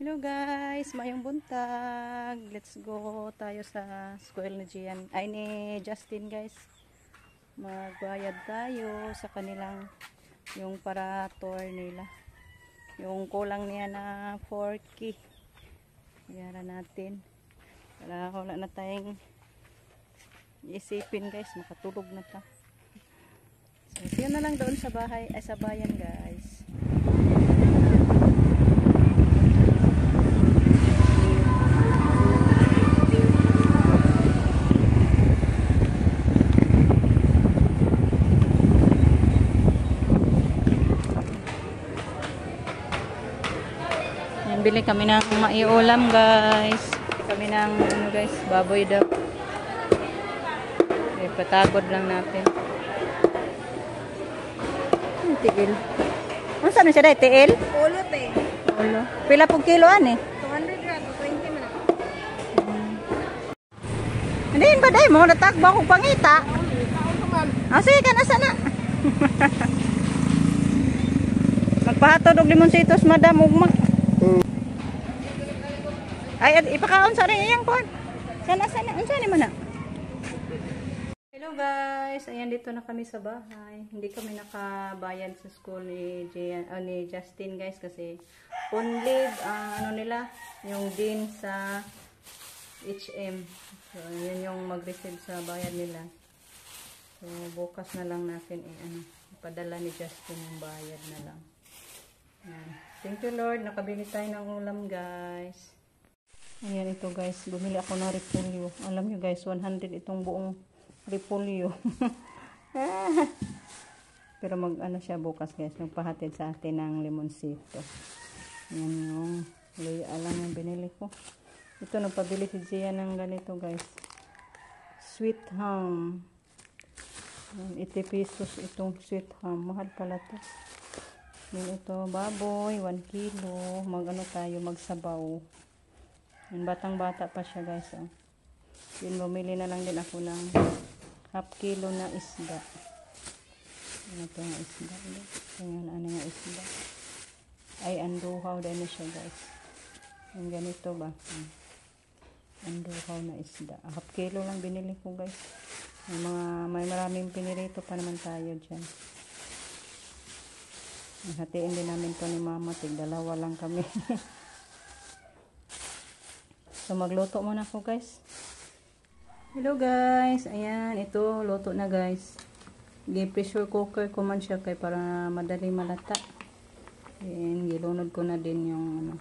Hello guys, mayong buntag. Let's go tayo sa school ni Gian. Ay ni Justin guys. Magbayad tayo sa kanilang yung para tour nila. Yung kulang niya na 4K. Bayaran natin. Para wala na tayong isipin guys, makatulog na ta. So, see you na lang doon sa bahay, ay sa bayan guys. Bili kami ng maiulam guys. Bili kami ng ano guys, baboy daw. Okay, patagod lang natin. Tiil. Ano saan siya dahil? Tiil? Ulo te. Ulo. Pila pong kiloan eh? 200 rato, 20 man. Hindi yun ba dahil mo? Natagba akong pangita. Sige ka na sana. Magpahatod og limonsitos madam ugma. Ay, ipakaon sa rin iyang kuhan. Sana, unsa ni mo na? Hello guys, ayan dito na kami sa bahay. Hindi kami nakabayad sa school ni Justin guys kasi on leave, ano nila, yung din sa HM. So, yun yung mag-receive sa bayad nila. So, bukas na lang natin ipadala ni Justin yung bayad na lang. Ayan. Thank you Lord, nakabili tayo ng ulam guys. Ayan ito guys, bumili ako ng repolyo. Alam nyo guys, 100 itong buong repolyo. Pero mag-ano siya bukas guys, magpahatid sa atin ng limonsito. Ayan yung luya lang yung binili ko. Ito, nagpabili si Gia ng ganito guys. Sweet ham. 80 pesos itong sweet ham. Mahal pala to. Yan ito, baboy, 1 kilo. Mag-ano tayo, magsabaw. Yung batang-bata pa siya guys. Oh. Yun, bumili na lang din ako ng half kilo na isda. Ano ito nga isda? Ayan, ano nga isda? Ay, anduhaw din siya guys. Yung ganito ba? Anduhaw na isda. Half kilo lang binili ko guys. May maraming pinirito pa naman tayo dyan. Hatiin din namin to ni mama. Tig-dalawa lang kami. So, magluto muna ako guys. Hello guys. Ayan, ito, luto na guys. Pressure cooker ko man siya kay para madali malata. And gilunod ko na din yung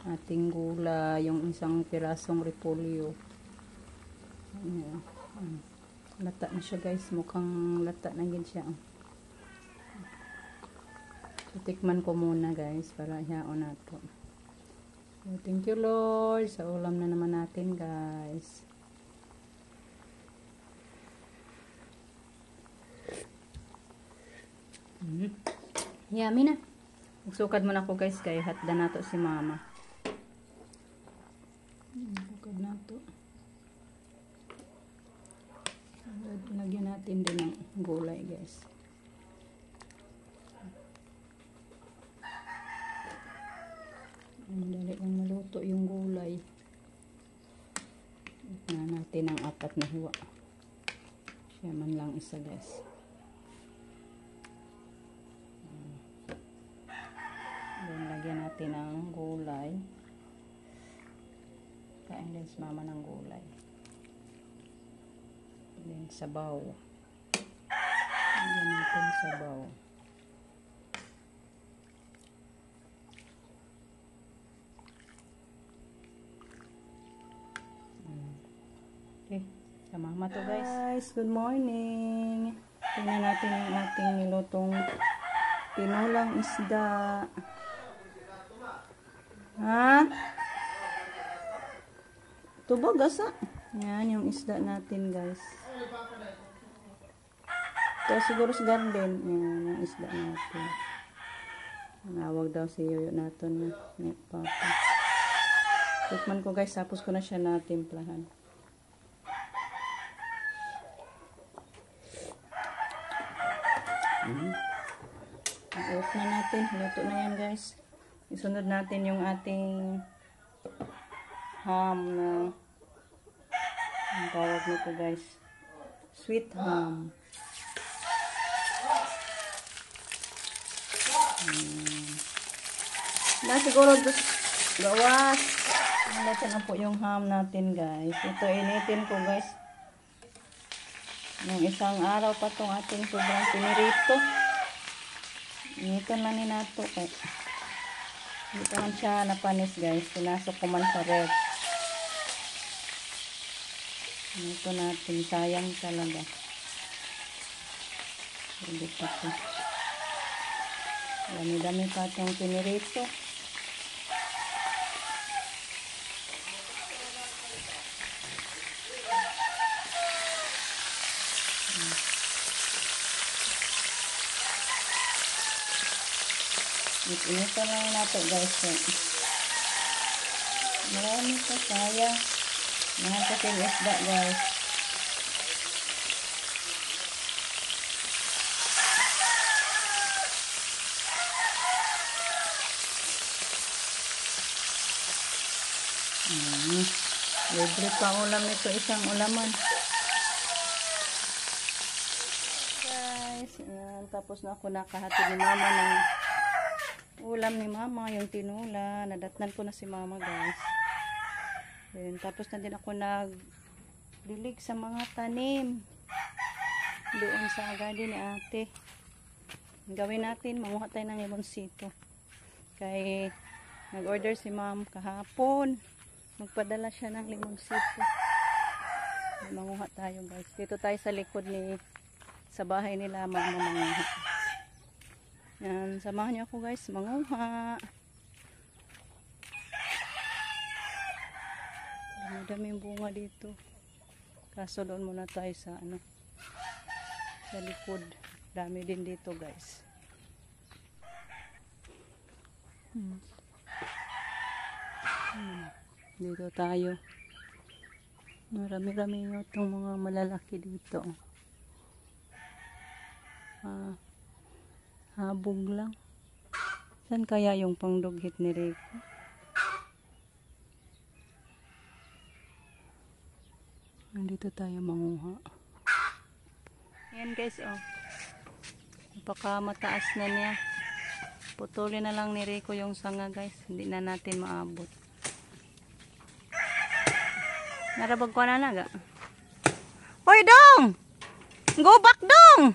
ating gula, yung isang pirasong repolyo. Ayan. Lata na siya guys. Mukhang lata na gid siya. So, tikman ko muna guys para ihaon nato. So, thank you Lord sa ulam na naman natin guys. Yummy na. Magsukad muna ako guys kay hatda nato si mama. Sukad nato. Lagyan natin din ng gulay guys. Dali lang maluto yung gulay. Ito natin ang 4 na hiwa. Siya man lang isa guys. Then lagyan natin ng gulay. Kain din si mama ng gulay. Then sabaw. Lagyan natin sabaw. Okay, sa mama to guys. Good morning. Tingnan natin yung ating nilutong tinulang isda. Ha? Tubog asa? Yan yung isda natin guys. Ito siguro sa garden. Yan yung isda natin. Nawag daw si Yoyo natin ni Papa. Tikman ko guys, tapos ko na siya natimplahan. Off na natin. Luto na yan guys. Isunod natin yung ating ham na ang tawag nito guys. Sweet ham. Na siguro gawas. Ito na po yung ham natin guys. Ito initin ko guys. Nung isang araw pa tong ating sobrang pinirito. Initin lang ni nato. Dito man siya napanis guys. Pinasok ko man sa ref. Ito natin. Sayang talaga. Dito po. Dami-dami pa itong pinirito. Inito lang natin guys. Marami pa sayang. Mahal kasi yung isda guys. Libre pa ulam nito, isang ulaman. Guys, ayan, tapos na ako nakahatid ni mama ng ulam ni mama, yung tinula. Nadatnan ko na si mama guys. Ayan, tapos na din ako nagdilig sa mga tanim doon sa garden ni ate. Gawin natin, manguha tayo ng limonsito. Kaya nag-order si ma'am kahapon. Magpadala siya ng limonsito. Manguha tayo guys. Dito tayo sa likod sa bahay nila manguha. Yan, samahan niyo ako guys, manguha. Dami-daming bunga dito. Kaso doon muna tayo sa sa likod. Dami din dito guys. Dito tayo. Marami-rami itong mga malalaki dito. Habog lang. Saan kaya yung pangdughit ni Rico? Nandito tayo manguha. Ayan guys, oh. Baka mataas na niya. Putulin na lang ni Rico yung sanga guys. Hindi na natin maabot. Narabag ko na naga. Hoy dong! Go back dong!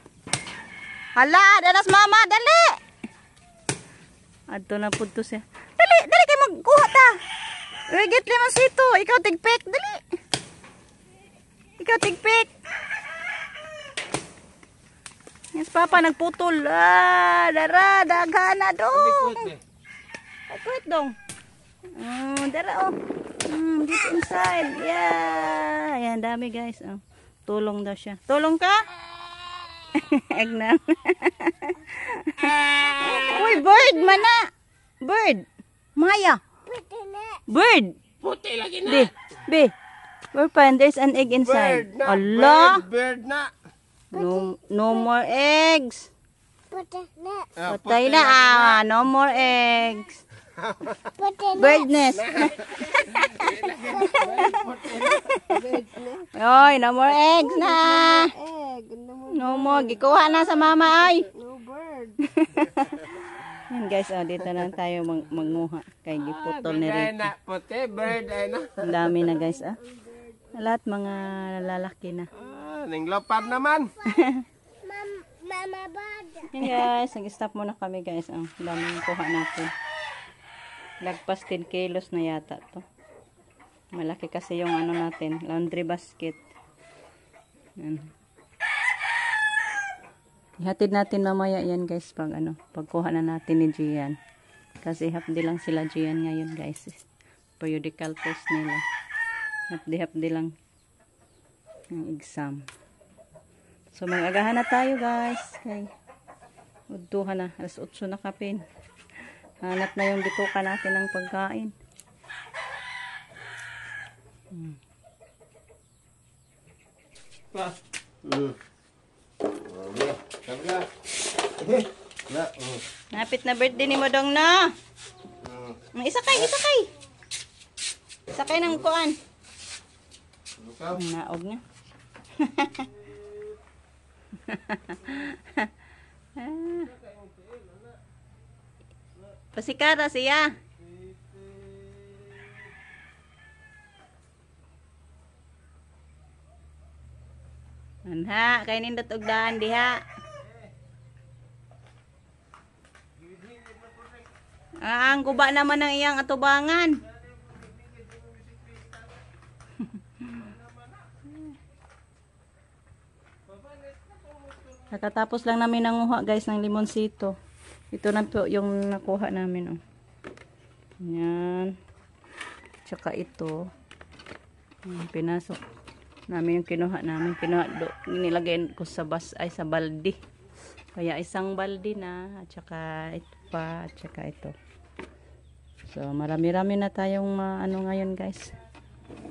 Hala, dalas mama, dali! Adto na po to siya. Dali, dali kayo magkuha ta! Rigit limonsito, ikaw tigpik, dali! Ikaw tigpik! Yes, papa, nagputol. Dara, dagana dong! Akwit dong! Dara, oh! Dito inside. Yeah. Ayan, dami guys. Oh. Tulong daw siya. Tulong ka? Egg na. Uy, bird mana. Bird. Maya. Bird. Puti lagi na. Be. We're fine. There's an egg inside. Bird na. Allah. Bird na. No more eggs. Patay puti na. lagi No more eggs. Bird nest. Oy, no more eggs na. No more. Gikuha na sa mama ay. No bird. Yan guys, dito na tayo manguha. Kay giputol ni Rico. Puti, bird ay na. Ang dami na guys, Lahat mga lalaki na. Ninglopad naman. Mama bird. Yan guys, nag-stop muna kami guys. Ang daming kuha natin. Lagpas 10 kilos na yata to. Malaki kasi yung natin, laundry basket. Yan. Ihatid natin mamaya yan guys pag pagkuha na natin ni Gian. Kasi hapdi lang sila Gian ngayon guys. Periodical test nila. Hapdi lang ang exam. So mag-agahan na tayo guys. Okay. Udtuhan na. Alas 8 na kapin. Hanap na yung bituka natin ng pagkain. Napit na birthday ni Modong na. Isakay, isakay. Sakay ng kuan. Ikaw. Ang naog niya. Pasikara siya. Anha, kainin dot og daan diha. Ang guba naman ng iyang atubangan. Nakatapos lang namin nanguha guys ng limonsito. Ito na po yung nakuha namin. Oh. Yan. Tsaka ito. Pinasok namin yung kinuha namin. Nilagay ko sa sa balde. Kaya isang balde na. At tsaka ito pa. At tsaka ito. So marami-rami na tayong ano ngayon guys.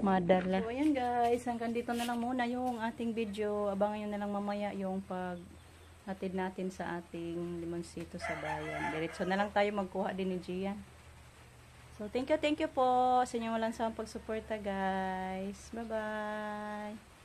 Madala. So ayan guys, hanggang dito na lang muna yung ating video. Abangan nyo na lang mamaya yung pag-hatid natin sa ating limonsito sa bayan. Diretso na lang tayo magkuha din ni Gian. So thank you po sa inyong walang sawang pagsuporta guys. Bye bye.